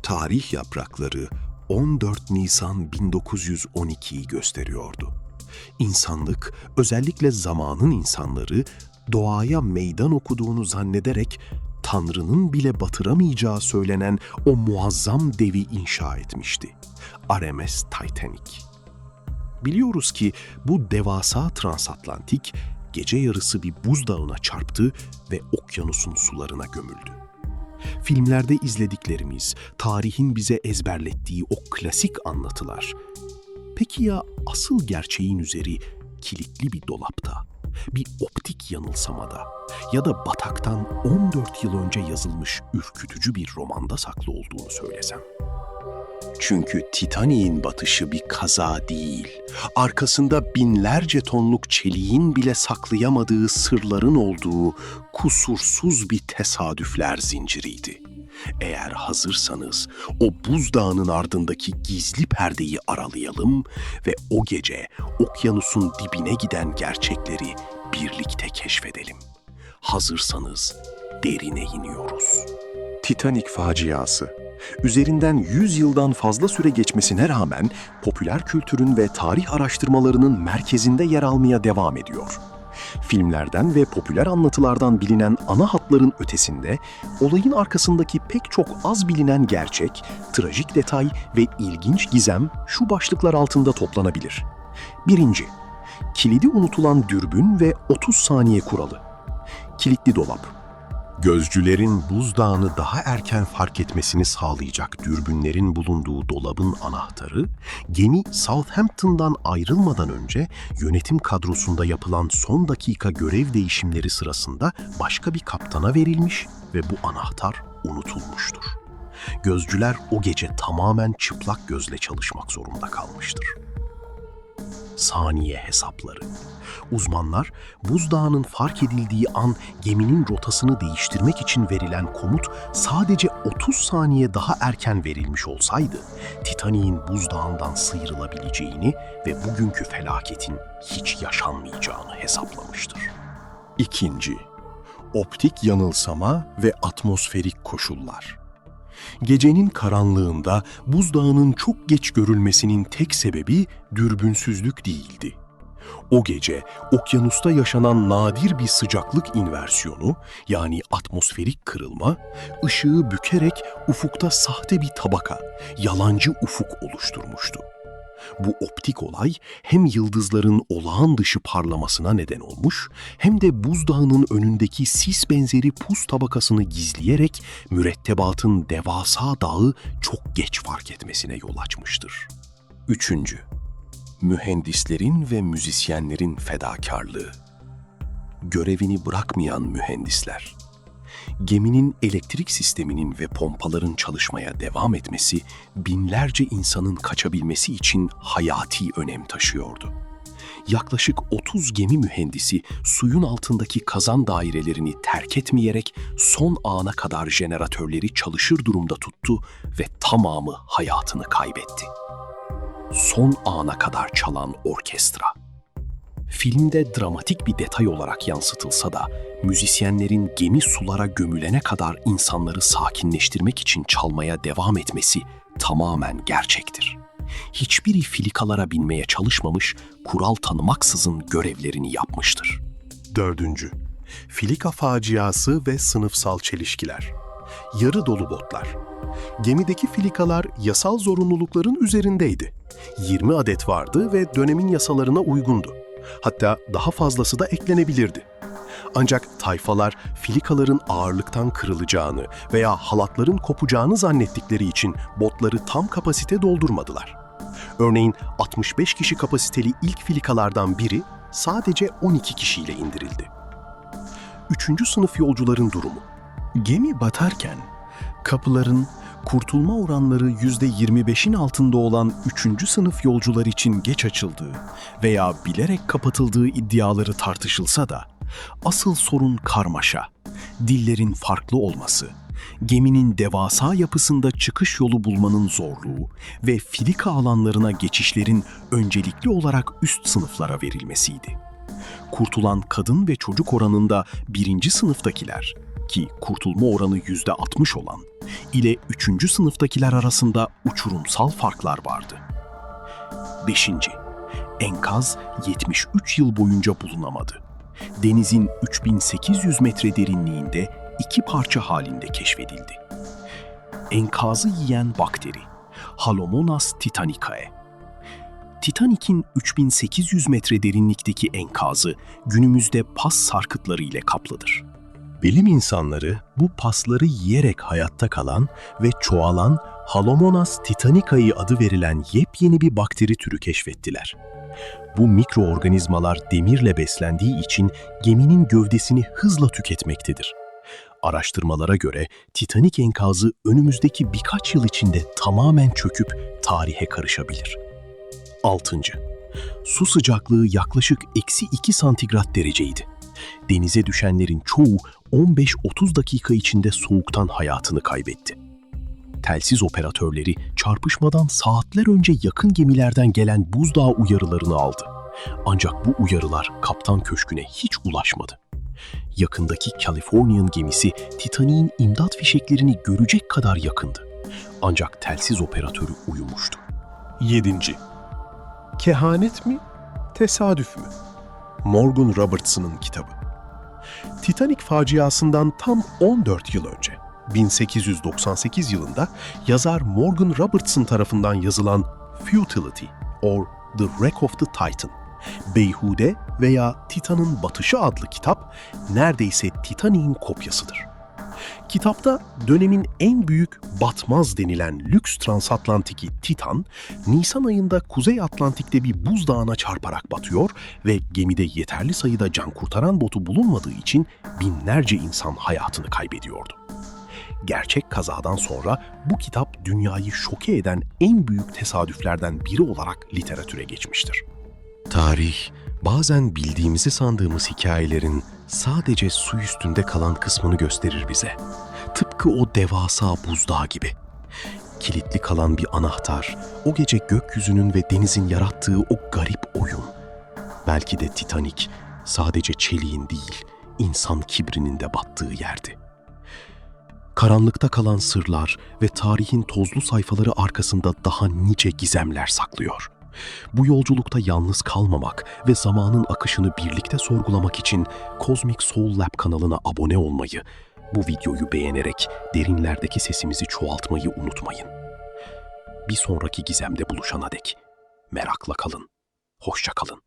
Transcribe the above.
Tarih yaprakları 14 Nisan 1912'yi gösteriyordu. İnsanlık, özellikle zamanın insanları, doğaya meydan okuduğunu zannederek Tanrı'nın bile batıramayacağı söylenen o muazzam devi inşa etmişti. RMS Titanic. Biliyoruz ki bu devasa transatlantik gece yarısı bir buzdağına çarptı ve okyanusun sularına gömüldü. Filmlerde izlediklerimiz, tarihin bize ezberlettiği o klasik anlatılar. Peki ya asıl gerçeğin üzeri kilitli bir dolapta, bir optik yanılsamada ya da bataktan 14 yıl önce yazılmış ürkütücü bir romanda saklı olduğunu söylesem? Çünkü Titanic'in batışı bir kaza değil, arkasında binlerce tonluk çeliğin bile saklayamadığı sırların olduğu kusursuz bir tesadüfler zinciriydi. Eğer hazırsanız o buzdağının ardındaki gizli perdeyi aralayalım ve o gece okyanusun dibine giden gerçekleri birlikte keşfedelim. Hazırsanız derine iniyoruz. Titanic faciası. Üzerinden 100 yıldan fazla süre geçmesine rağmen popüler kültürün ve tarih araştırmalarının merkezinde yer almaya devam ediyor. Filmlerden ve popüler anlatılardan bilinen ana hatların ötesinde, olayın arkasındaki pek çok az bilinen gerçek, trajik detay ve ilginç gizem şu başlıklar altında toplanabilir. 1. Kilidi unutulan dürbün ve 30 saniye kuralı. Kilitli dolap. Gözcülerin buzdağını daha erken fark etmesini sağlayacak dürbünlerin bulunduğu dolabın anahtarı, gemi Southampton'dan ayrılmadan önce yönetim kadrosunda yapılan son dakika görev değişimleri sırasında başka bir kaptana verilmiş ve bu anahtar unutulmuştur. Gözcüler o gece tamamen çıplak gözle çalışmak zorunda kalmıştır. Saniye hesapları. Uzmanlar, buzdağının fark edildiği an geminin rotasını değiştirmek için verilen komut sadece 30 saniye daha erken verilmiş olsaydı, Titanic'in buzdağından sıyrılabileceğini ve bugünkü felaketin hiç yaşanmayacağını hesaplamıştır. 2. Optik yanılsama ve atmosferik koşullar. Gecenin karanlığında buzdağının çok geç görülmesinin tek sebebi dürbünsüzlük değildi. O gece okyanusta yaşanan nadir bir sıcaklık inversiyonu, yani atmosferik kırılma, ışığı bükerek ufukta sahte bir tabaka, yalancı ufuk oluşturmuştu. Bu optik olay hem yıldızların olağan dışı parlamasına neden olmuş, hem de buzdağının önündeki sis benzeri pus tabakasını gizleyerek mürettebatın devasa dağı çok geç fark etmesine yol açmıştır. 3. Mühendislerin ve müzisyenlerin fedakarlığı. Görevini bırakmayan mühendisler. Geminin elektrik sisteminin ve pompaların çalışmaya devam etmesi, binlerce insanın kaçabilmesi için hayati önem taşıyordu. Yaklaşık 30 gemi mühendisi suyun altındaki kazan dairelerini terk etmeyerek son ana kadar jeneratörleri çalışır durumda tuttu ve tamamı hayatını kaybetti. Son ana kadar çalan orkestra. Filmde dramatik bir detay olarak yansıtılsa da, müzisyenlerin gemi sulara gömülene kadar insanları sakinleştirmek için çalmaya devam etmesi tamamen gerçektir. Hiçbiri filikalara binmeye çalışmamış, kural tanımaksızın görevlerini yapmıştır. 4. Filika faciası ve sınıfsal çelişkiler. Yarı dolu botlar. Gemideki filikalar yasal zorunlulukların üzerindeydi. 20 adet vardı ve dönemin yasalarına uygundu. Hatta daha fazlası da eklenebilirdi. Ancak tayfalar filikaların ağırlıktan kırılacağını veya halatların kopacağını zannettikleri için botları tam kapasite doldurmadılar. Örneğin 65 kişi kapasiteli ilk filikalardan biri sadece 12 kişiyle indirildi. 3. sınıf yolcuların durumu. Gemi batarken kapıların kurtulma oranları %25'in altında olan 3. sınıf yolcular için geç açıldığı veya bilerek kapatıldığı iddiaları tartışılsa da, asıl sorun karmaşa, dillerin farklı olması, geminin devasa yapısında çıkış yolu bulmanın zorluğu ve filika alanlarına geçişlerin öncelikli olarak üst sınıflara verilmesiydi. Kurtulan kadın ve çocuk oranında 1. sınıftakiler, ki kurtulma oranı %60 olan, ile 3. sınıftakiler arasında uçurumsal farklar vardı. 5. Enkaz 73 yıl boyunca bulunamadı. Denizin 3800 metre derinliğinde 2 parça halinde keşfedildi. Enkazı yiyen bakteri Halomonas titanicae. Titanik'in 3800 metre derinlikteki enkazı günümüzde pas sarkıtları ile kaplıdır. Bilim insanları bu pasları yiyerek hayatta kalan ve çoğalan Halomonas titanicae adı verilen yepyeni bir bakteri türü keşfettiler. Bu mikroorganizmalar demirle beslendiği için geminin gövdesini hızla tüketmektedir. Araştırmalara göre Titanic enkazı önümüzdeki birkaç yıl içinde tamamen çöküp tarihe karışabilir. 6. Su sıcaklığı yaklaşık -2 santigrat dereceydi. Denize düşenlerin çoğu 15-30 dakika içinde soğuktan hayatını kaybetti. Telsiz operatörleri çarpışmadan saatler önce yakın gemilerden gelen buzdağı uyarılarını aldı. Ancak bu uyarılar kaptan köşküne hiç ulaşmadı. Yakındaki Californian gemisi Titanic'in imdat fişeklerini görecek kadar yakındı. Ancak telsiz operatörü uyumuştu. 7. Kehanet mi, tesadüf mü? Morgan Robertson'ın kitabı. Titanic faciasından tam 14 yıl önce, 1898 yılında yazar Morgan Robertson tarafından yazılan Futility or The Wreck of the Titan, Beyhude veya Titan'ın Batışı adlı kitap neredeyse Titanic'in kopyasıdır. Kitapta dönemin en büyük batmaz denilen lüks transatlantiki Titan, Nisan ayında Kuzey Atlantik'te bir buzdağına çarparak batıyor ve gemide yeterli sayıda can kurtaran botu bulunmadığı için binlerce insan hayatını kaybediyordu. Gerçek kazadan sonra bu kitap dünyayı şoke eden en büyük tesadüflerden biri olarak literatüre geçmiştir. Tarih, bazen bildiğimizi sandığımız hikayelerin sadece su üstünde kalan kısmını gösterir bize. Tıpkı o devasa buzdağı gibi. Kilitli kalan bir anahtar, o gece gökyüzünün ve denizin yarattığı o garip oyun. Belki de Titanic sadece çeliğin değil, insan kibrinin de battığı yerdi. Karanlıkta kalan sırlar ve tarihin tozlu sayfaları arkasında daha nice gizemler saklıyor. Bu yolculukta yalnız kalmamak ve zamanın akışını birlikte sorgulamak için Cosmic Soul Lab kanalına abone olmayı, bu videoyu beğenerek derinlerdeki sesimizi çoğaltmayı unutmayın. Bir sonraki gizemde buluşana dek merakla kalın, hoşça kalın.